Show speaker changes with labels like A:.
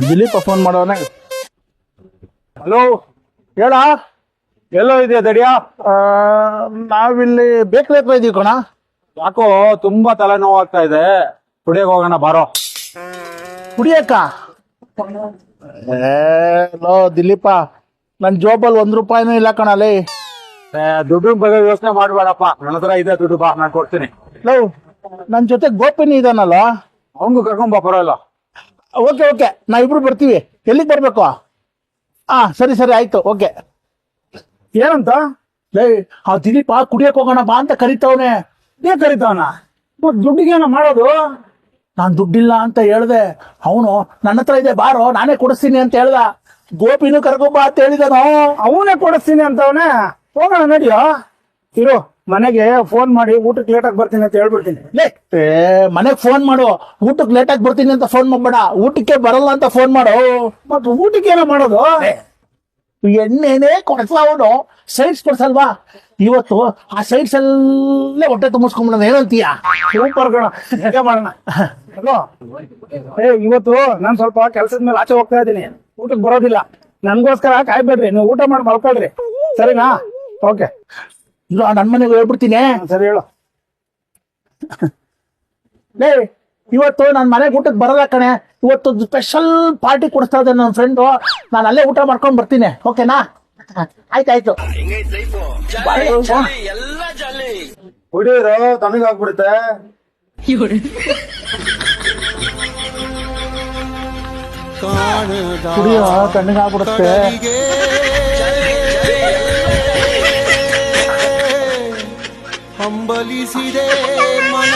A: Dilip phone ಮಾಡೋನೆ.
B: Hello, ಹೇಳ, ಎಲ್ಲೋ ಇದೆಯಾ ದಡಿಯಾ?
A: ನಾವಿಲ್ಲಿ ಬೇಕ್ರಿ ಹತ್ರ ಇದೀವಿ ಕಣ.
B: ಯಾಕೋ ತುಂಬಾ ತಲೆನೋವು ಆಗ್ತಾ ಇದೆ, ಕುಡಿಯೋಕೆ ಹೋಗೋಣ ಬಾರೋ.
A: ಕುಡಿಯಕ್ಕ? ಲೋ ದಿಲೀಪ, ನನ್ ಜೋಬಲ್ಲಿ ₹1 ಇಲ್ಲ ಕಣಲ್ಲಿ.
B: ದುಡ್ಡು ಬಗ್ಗೆ ಯೋಚನೆ ಮಾಡ್ಬೇಡಪ್ಪ, ನನ್ನ ಹತ್ರ ಇದೆ ದುಡ್ಡು, ಬಾ ನಾನು ಕೊಡ್ತೀನಿ.
A: ಲೋ, ನನ್ ಜೊತೆ ಗೋಪಿನಿ ಇದಾನಲ್ಲ,
B: ಅವನಿಗೂ ಕರ್ಕೊಂಬ, ಪರವಾಗಿಲ್ಲ.
A: ಓಕೆ ಓಕೆ, ನಾವಿಬ್ರು ಬರ್ತೀವಿ. ಎಲ್ಲಿಗೆ ಬರ್ಬೇಕು? ಸರಿ ಸರಿ ಆಯ್ತು, ಓಕೆ.
B: ಏನಂತ?
A: ಲೇ, ಆ ದಿಲೀಪ ಕುಡಿಯಕ್ ಹೋಗೋಣ ಬಾ ಅಂತ ಕರಿತವನೆ.
B: ಏನ್ ಕರಿತಾವನ? ಮತ್ ದುಡ್ಡಿಗೇನ ಮಾಡೋದು?
A: ನಾನ್ ದುಡ್ಡಿಲ್ಲ ಅಂತ ಹೇಳ್ದೆ. ಅವನು ನನ್ನ ಹತ್ರ ಇದೆ ಬಾರೋ, ನಾನೇ ಕೊಡಿಸ್ತೀನಿ ಅಂತ ಹೇಳ್ದ. ಗೋಪಿನೂ ಕರ್ಕೊಂಬ ಅಂತ ಹೇಳಿದನು.
B: ಅವನೇ ಕೊಡಿಸ್ತೀನಿ ಅಂತವನೇ. ಹೋಗೋಣ ನಡಿಯೋ. ಇರು, ಮನೆಗೆ ಫೋನ್ ಮಾಡಿ ಊಟಕ್ಕೆ ಲೇಟಾಗಿ ಬರ್ತೀನಿ ಅಂತ ಹೇಳ್ಬಿಡ್ತೀನಿ.
A: ಮನೆಗ್ ಫೋನ್ ಮಾಡು, ಊಟಕ್ಕೆ ಲೇಟ್ ಆಗಿ ಬರ್ತೀನಿ ಅಂತ ಫೋನ್ ಮಾಡ್ಬೇಡ, ಊಟಕ್ಕೆ ಬರಲ್ಲ ಅಂತ ಫೋನ್ ಮಾಡು.
B: ಮತ್ ಊಟಕ್ಕೆ ಏನೋ ಮಾಡೋದು?
A: ಎಣ್ಣೆನೇ ಕೊಡ್ಸಲ್ಲ ಅವನು, ಸೈಡ್ಸ್ ಕೊಡ್ಸಲ್ವಾ? ಇವತ್ತು ಆ ಸೈಡ್ಸ್ ಅಲ್ಲೇ ಹೊಟ್ಟೆ ತುಂಬಿಸ್ಕೊಂಡ್ಬಿಡೋಣ, ಏನಂತೀಯ?
B: ಸೂಪರ್ ಕಣ, ಹೇಗೆ ಮಾಡೋಣ. ಇವತ್ತು ನಾನ್ ಸ್ವಲ್ಪ ಕೆಲ್ಸದ ಮೇಲೆ ಆಚೆ ಹೋಗ್ತಾ ಇದ್ದೀನಿ, ಊಟಕ್ಕೆ ಬರೋದಿಲ್ಲ. ನನ್ಗೋಸ್ಕರ ಕಾಯ್ಬೇಡ್ರಿ, ನೀವು ಊಟ ಮಾಡಿ ಮಲ್ಕೊಳ್ರಿ, ಸರಿನಾ? ಓಕೆ,
A: ನನ್ ಮನೆಗೆ ಹೇಳ್ಬಿಡ್ತೀನಿ.
B: ಸರಿ ಹೇಳು.
A: ಲೇ, ಇವತ್ತು ನಾನ್ ಮನೆಗೆ ಊಟಕ್ಕೆ ಬರಲ್ಲ ಕಣೆ. ಇವತ್ತು ಸ್ಪೆಷಲ್ ಪಾರ್ಟಿ ಕೊಡಿಸ್ತಾ ಇದ್ದೆ ನನ್ನ ಫ್ರೆಂಡು, ನಾನು ಅಲ್ಲೇ ಊಟ ಮಾಡ್ಕೊಂಡ್ ಬರ್ತೀನಿ, ಓಕೆನಾ? ಆಯ್ತಾಯ್ತು.
B: ಕುಡಿಯೋರು ತಣ್ಣಗಾಗ್ಬಿಡುತ್ತೆ.
A: ಕುಡಿಯೋ ತಣ್ಣಗಾಗ್ಬಿಡುತ್ತೆ.
C: ಹಂಬಲಿಸಿದೆ ಮನ